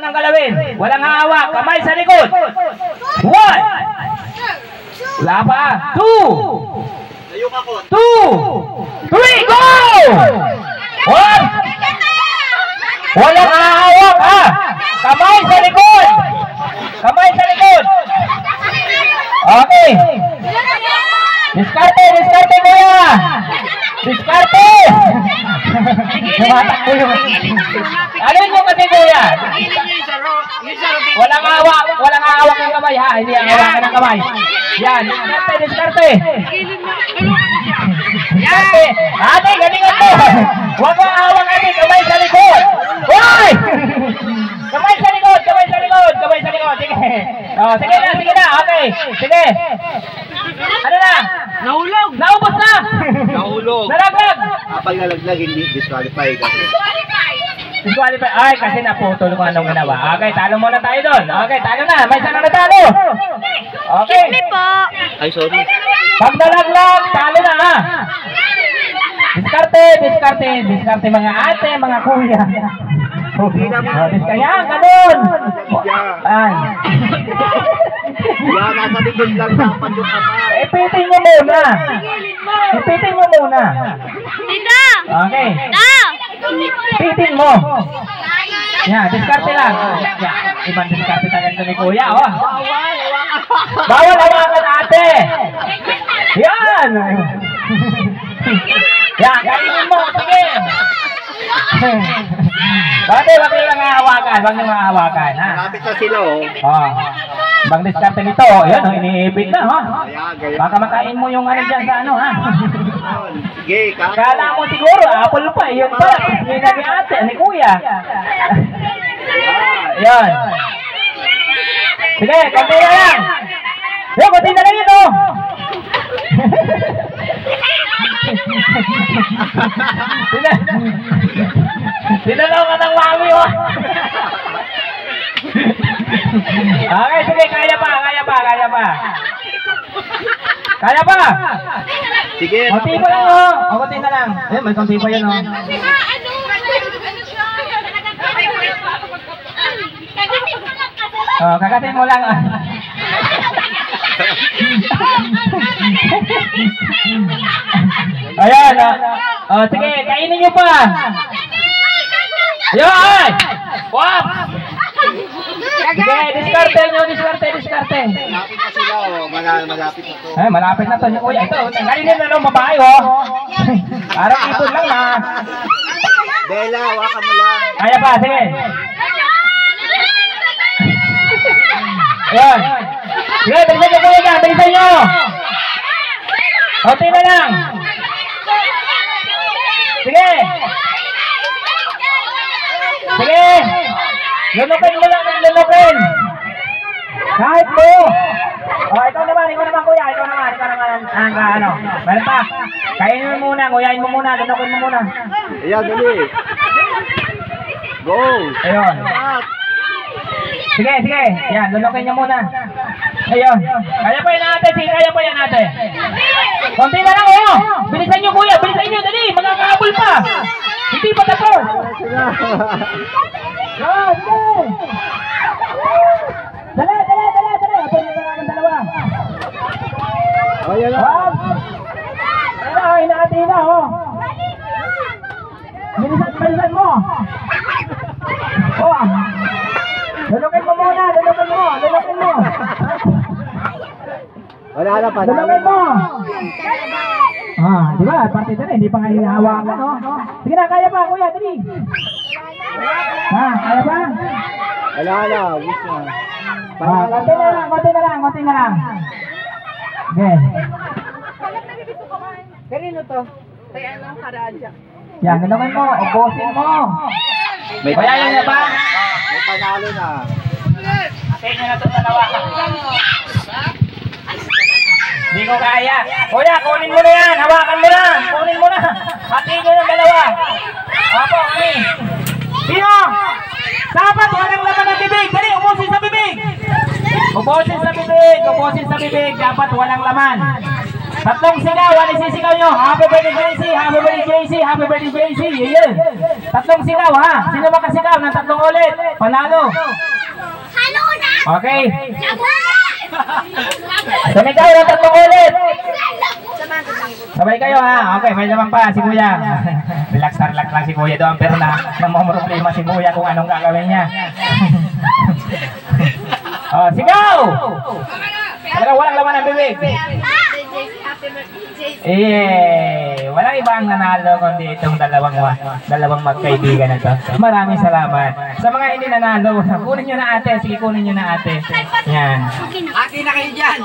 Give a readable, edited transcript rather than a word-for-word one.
nang galawin. Walang hawak. Kamay sa likod. 1. Wala pa. 2. 2. 3. Go! 1. Walang hawak ha. Kamay sa likod. Kamay sa likod. Okay. Diskarte, diskarte kuya. Diskarte. Tumatakbo yung... Ano yun kasi kuya? Walang hawak ng kamay ha. Hindi ang hawakan ng kamay. Yan, diskarte, diskarte. Diskarte. Ate, galingan mo. Huwag ang hawak ate, kamay sa likod. Hoy! Kamay sa likod, kamay sa likod, kamay sa likod. Sige. Oh, sige na, okay. Sige. Ano na? Nahulog! Naubos na! Nahulog! Nalaglag! Kapag nalaglag, hindi disqualify kasi. Disqualify? Ay, kasi naputol ko anong ginawa. Okay, talo muna tayo doon. Okay, talo na. May isa na natalo. Okay. Excuse me po. Ay, sorry. Pag nalaglag, talo na ha. Diskarte, diskarte, diskarte mga ate, mga kuya. Kaya, ganun! Ay. Yan, nasa likod lang dapat yung kamay. Ipitin mo muna. Ipitin mo muna. Tita! Okay. Ta! Ipitin mo. Yan, diskarte lang. Yan, ibang diskarte talaga ni kuya, oh. Bawal hawakan ate. Yan. Yan, kainin mo. Sige. Bakit wag nilang hawakan? Wag nilang hawakan, ha? Malapit na sila, oh. Oh. Bang diskarte nito, yan, oh, iniibig na, ha? Baka makain mo yung ano dyan sa ano, ha? Sige, Kala mo siguro, apple pa, yun pa. Hindi na ni ate, ni kuya. Yan. Sige, konti na lang. Yo, konti na lang ito. Sinalaw ka ng mami, oh. Okay, sige, kaya pa. Kaya pa. sige. Konti pa lang, oh. O, konti na lang. Eh, may konti pa yun, oh. Oh, kagatin mo lang, ah. Ayan, oh, sige, kainin nyo pa. Ayan! Wap! Sige, diskarte nyo, diskarte. Malapit na sila, oh. Malapit na to. Eh, malapit na to. Uy, ito, tanggalin na lang babae, oh. Parang ipon lang, na. Bella, hawakan mo lang. Kaya pa, sige. Ayan. Sige, bilisan nyo kuya dyan, bilisan nyo. Konti na lang. Sige. Sige. Lunukin mo lang, lunukin. Kahit mo. O, ikaw naman kuya, ikaw naman, ano. Meron pa. Kainin mo muna, nguyain mo muna, lunukin mo muna. Ayan, dali. Go. Ayun. Sige. Yan, lunukin niya muna. Ayun. Kaya pa yan ate, sige, kaya pa yan ate. Konti na lang, oh. Bilisan nyo kuya, bilisan nyo, dali. Magkakahabol pa. Hindi pa tapos. Yan, dali. Dali. Abol na lang ang dalawa. Ayan na. Ayun, hinahati na, oh. Bilisan mo. Oh. Lunukin mo muna, lunukin mo. Wala na pa. Lunukin mo. Di ba? Parte na rin, hindi pa nga hinahawakan, no? Sige na, kaya pa, kuya, dali. Kaya pa? Wala na, wish na. Konti na lang. Okay. Kanino to? Kaya anong karadya? Yan, lunukin mo, ubusin mo. Kaya yan na ba? May panalo na. Atin nyo na ito dalawa. Hindi ko kaya. Kuya, kunin mo na yan. Hawakan mo na. Kunin mo na. Atin nyo ng dalawa. Opo, kami. Sino? Dapat walang laman ng bibig. Dali, ubusin sa bibig. Ubusin sa bibig. Dapat walang laman. Tatlong sigaw, ano sisigaw nyo? Happy birthday JC, happy birthday JC, happy birthday JC. Yun. Tatlong sigaw ha. Sino makasigaw ng tatlong ulit? Panalo. Okay. Sumigaw ng tatlong ulit. Sabay kayo ha. Okay, may naman pa si Kuya. Relax na relax lang si Kuya doon. Pero namumroblema si Kuya kung anong gagawin niya. Oh, sigaw! Pero walang laman ng bibig. Walang ibang nanalo kundi itong dalawang magkaibigan na to. Maraming salamat. Sa mga hindi nanalo, kunin nyo na ate. Sige, kunin nyo na ate. Yan. Akin na kayo dyan.